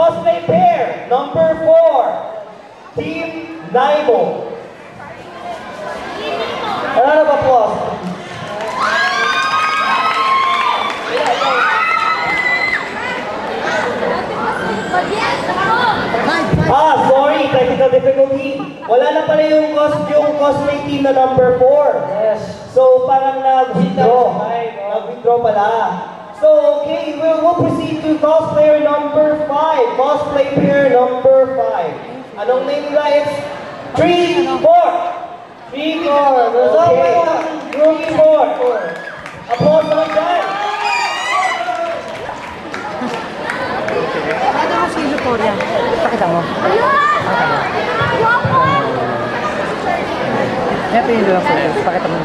cosplay pair, number 4, Team Naimo. A round of applause. Sorry, technical difficulty. Wala na pala yung cosplay team na number 4. Yes. So, parang nag-withdraw pala. So, okay, we'll proceed to cosplayer number 5. Cosplay pair number 5. Anong name nila? It's 3, 4. 3, 4. Okay. 3, 4. Applause naman dyan. Ano mo si Victoria? Pakita mo. Ito yung lang photos. Pakita mo.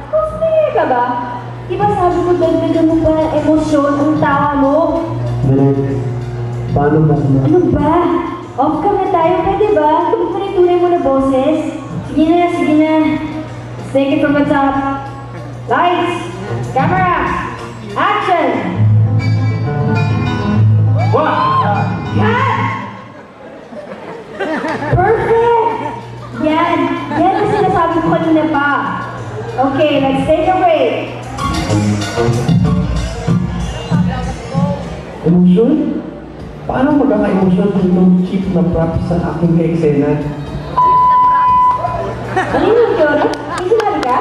Cosplayer ka ba? Diba sabi mo dagdagan mo pa ng emosyon ang tawa mo? Paano ba? Ano ba? Off cam na tayo, pwede ba? Tugod mo na yung tunay mo na boses. Sige na, sige na. Let's take it from the top. Lights! Camera! Action! Cut! Perfect! Yan! Yan ang sinasabi ko kanina pa. Okay, let's take a break. Emosyon? Paano magkaka-emosyon itong cheap na props sa aking ka-eksena? Ano yung Fiora? May sinabi ka?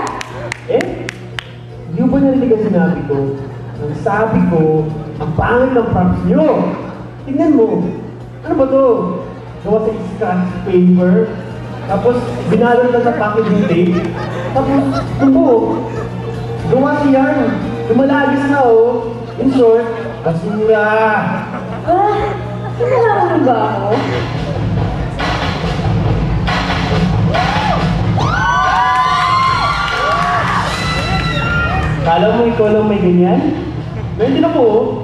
Di ba narinig ang sinabi ko? Ang sabi ko, ang pangit ng props nyo! Tingnan mo! Ano ba to? Gawa sa scratch paper, tapos binalot na sa packaging tape, tapos tubo! Gawa siyan! Lumalagis na oh! In short, basura! Kinalaman mo ba ako? Kala mo ikaw lang may ganyan? Meron din ako oh!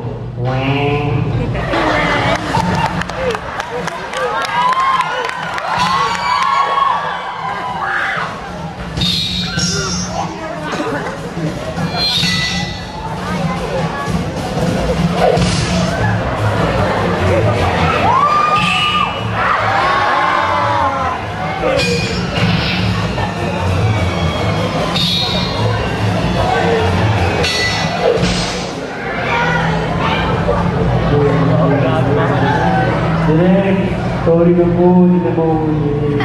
Direk, sorry na po, hindi na mauuli.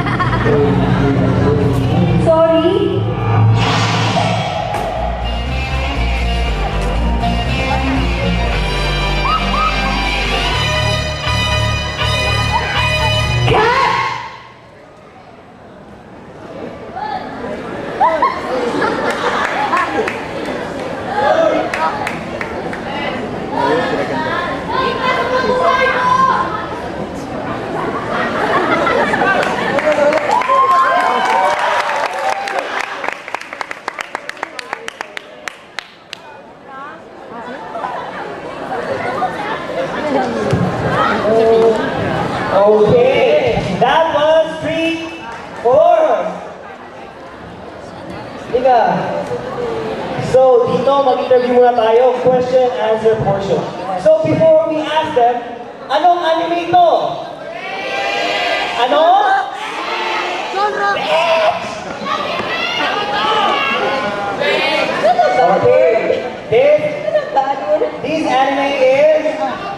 Sorry? Okay, that was 3, 4. Ika. So, dito mag-interview muna tayo, question answer portion. So, before we ask them, anong anime ito? Ano? Okay. This anime is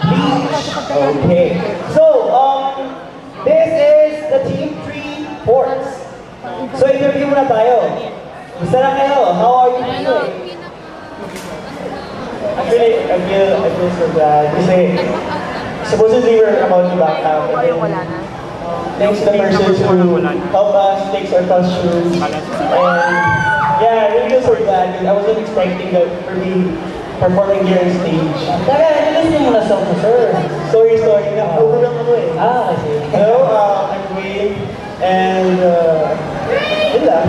Bleach. Okay. So, this is the team 3/4. So, interview muna tayo. Gusto na kayo? How are you feeling? Actually, I feel so bad. Kasi, supposedly we're about to back out. Thanks to the persons who helped us fix our costumes. And yeah, I really feel so bad because I wasn't expecting that for me performing here on stage. Teka, nililis mo na song ko, sir. Sorry. Overwhelmed ako eh. Kasi. Hello, I'm Wayne. And, yun lang.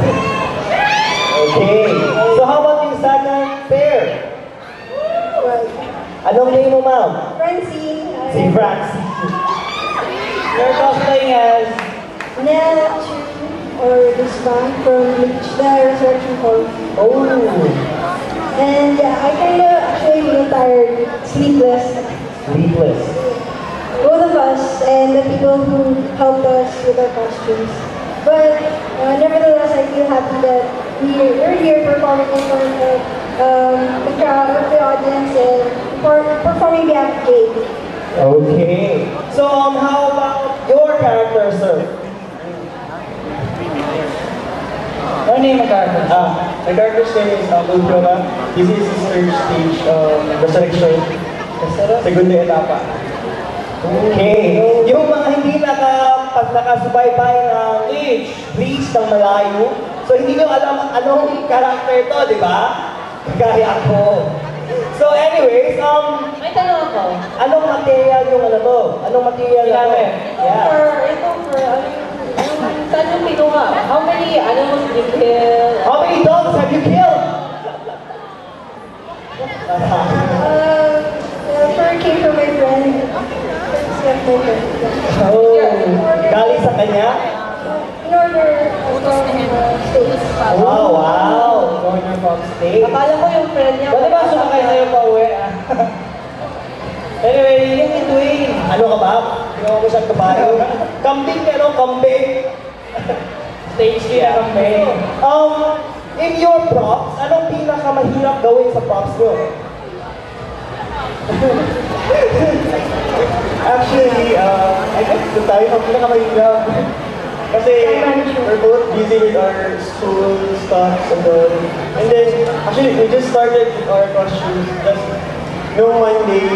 Okay. So how about yung second pair? Anong name mo, ma'am? Francine. Si Francie. You're cosplaying as... Nella Chu, or this band from Bleach, the Resurrection Hall. Oh. And yeah, I kind of actually feel tired, sleepless. Sleepless. Both of us and the people who helped us with our costumes. But nevertheless, I feel happy that we're here performing in front of the crowd, of the audience, and performing the act game. Okay. So, how about your character, sir? Ano yung character? My character's name is Ultrona. This is his third stage resurrection. Segunda etapa. Okay. Yung mga hindi nakasubaybay ng Bleach ng malayo, so hindi nyo alam anong character to, di ba? Kaya ako. So anyways, May tanong ako. anong material yung ano to? Anong material na to? Saan yung pinuha? How many animals did you kill? How many dogs have you killed? The fur came from my friend. Oh, galing sa kanya? In order from States. Oh, wow. Corner from state. Akala ko yung friend niya. Pwede ba sumakay sa'yo pa uwi? Anyway, yung ni Dwayne. Ano ka ba? Ginawa mo siyang kabayo? Kambing, ano? Kambing? Stage yeah. Kami. In your props, anong pinakamahirap gawin sa props nyo? Actually, I guess ito tayo ang pinakamahirap. Kasi we're both busy with our school stuff and all. And then, actually, we just started with our costumes just no Monday.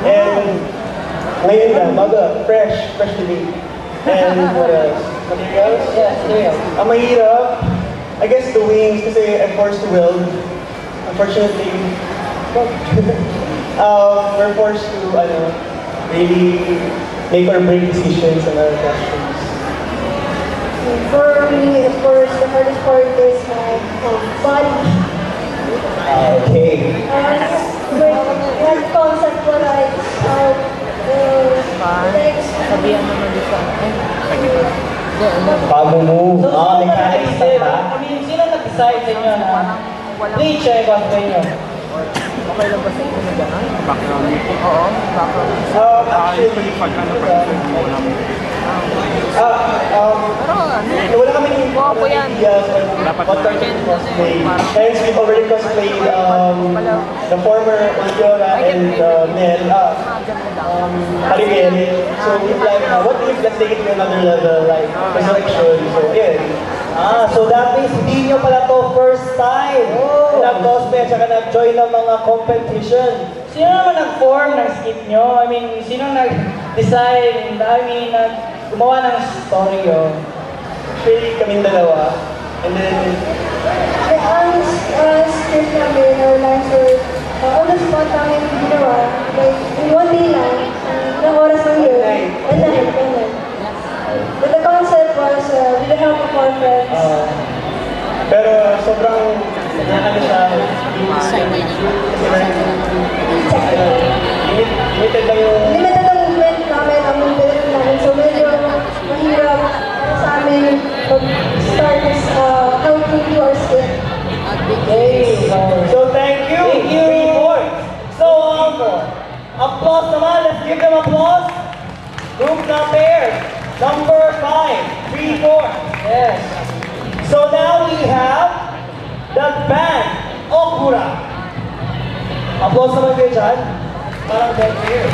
And ngayon na, fresh to me. And what else? Materials? Yes, materials. Ang mahirap, I guess the wings kasi I'm forced to weld. Unfortunately, we're forced to really make or break decisions on our costumes. For me, of course, the hardest part is my body. Okay. When conceptualize out legs. Sabihan naman dito sa akin. Bago move. So, Mechanics sino ba? sino nag-decide sa inyo na Bleach ay cosplay nyo? Okay lang ba sa inyo na gano'n? Background music? Oo, background music. Actually, pag ano pa yung wala kami yung ideas on what kind of cosplay. Hence, we've already cosplayed the former Ultrona and Nel, Maribel. So we've like, what if let's take it to another level, like resurrection. So yeah. So that means hindi nyo pala to first time nag-cosplay at saka nag-join ng mga competition. Sino naman nag-form ng skit nyo? I mean, sino nag-design? Gumawa ng story yun? Actually, kaming dalawa. And then, Ang script namin, or lines were on the spot namin ginawa. Like, in one day lang, ilang oras lang yun. And then. But the concept was with the help of our friends. pero sobrang siya, limited lang yung Limited ang movement namin, ang movement namin. So medyo mahirap para sa amin mag-start as how to do our skit. Okay. So thank you. Thank you. 3-4. So applause naman. Let's give them applause. Group number 5, 3-4. Yes. So now we have the band Okura. Applause naman kayo dyan. Parang band here.